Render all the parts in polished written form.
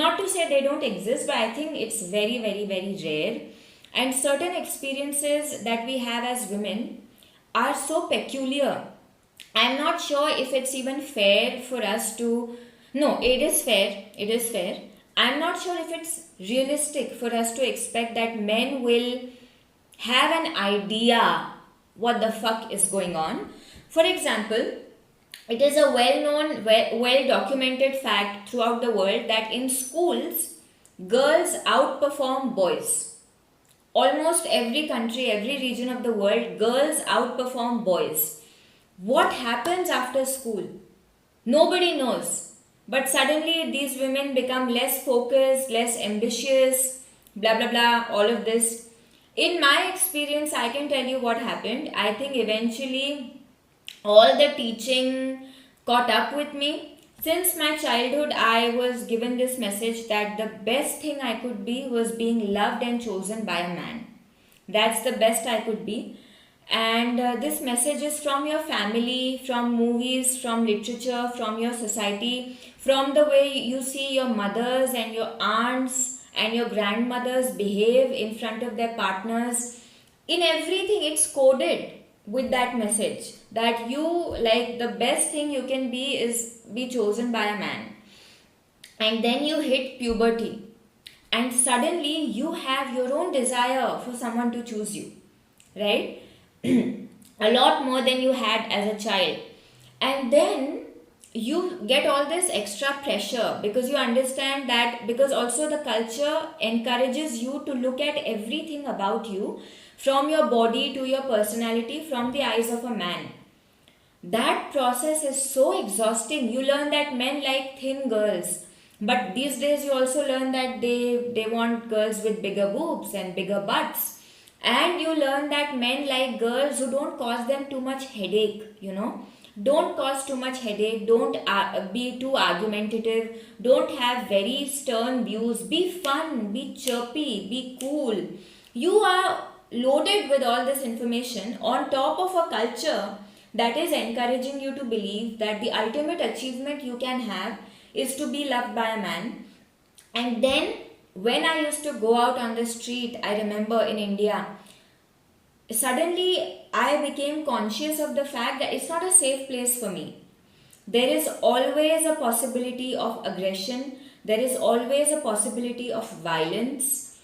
Not to say they don't exist, but I think it's very, very, very rare. And certain experiences that we have as women are so peculiar. I'm not sure if it's even fair for us to. No, it is fair. It is fair. I'm not sure if it's realistic for us to expect that men will have an idea what the fuck is going on. For example, it is a well known, well documented fact throughout the world that in schools, girls outperform boys. Almost every country, every region of the world, girls outperform boys. What happens after school? Nobody knows. But suddenly these women become less focused, less ambitious, blah blah blah, all of this. In my experience, I can tell you what happened. I think eventually all the teaching caught up with me. Since my childhood, I was given this message that the best thing I could be was being loved and chosen by a man. That's the best I could be. And this message is from your family, from movies, from literature, from your society, from the way you see your mothers and your aunts and your grandmothers behave in front of their partners. In everything, it's coded with that message that you, like, the best thing you can be is be chosen by a man. And then you hit puberty, and suddenly you have your own desire for someone to choose you, right? A lot more than you had as a child. And then you get all this extra pressure because you understand that, because also the culture encourages you to look at everything about you, from your body to your personality, from the eyes of a man. That process is so exhausting. You learn that men like thin girls, but these days you also learn that they want girls with bigger boobs and bigger butts. And you learn that men like girls who don't cause them too much headache, don't cause too much headache, don't be too argumentative, don't have very stern views, be fun, be chirpy, be cool. You are loaded with all this information on top of a culture that is encouraging you to believe that the ultimate achievement you can have is to be loved by a man. And then when I used to go out on the street, I remember in India, suddenly I became conscious of the fact that it's not a safe place for me. There is always a possibility of aggression, there is always a possibility of violence,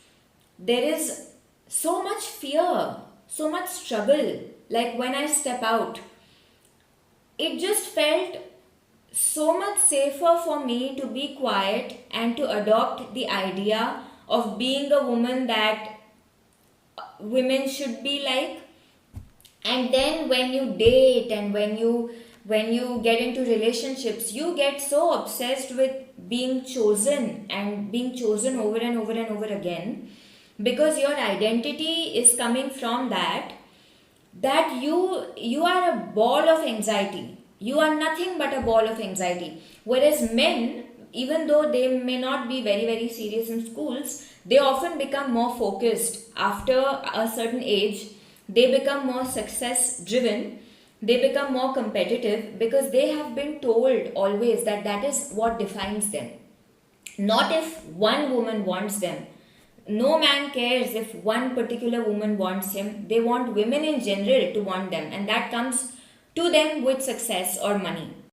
there is so much fear, so much struggle. Like when I step out, it just felt so much safer for me to be quiet and to adopt the idea of being a woman that women should be like. And then when you date and when you get into relationships, you get so obsessed with being chosen and being chosen over and over and over again, because your identity is coming from that you are a ball of anxiety. You are nothing but a ball of anxiety. Whereas men, even though they may not be very, very serious in schools, they often become more focused after a certain age. They become more success driven. They become more competitive because they have been told always that that is what defines them. Not if one woman wants them. No man cares if one particular woman wants him. They want women in general to want them, and that comes to them with success or money.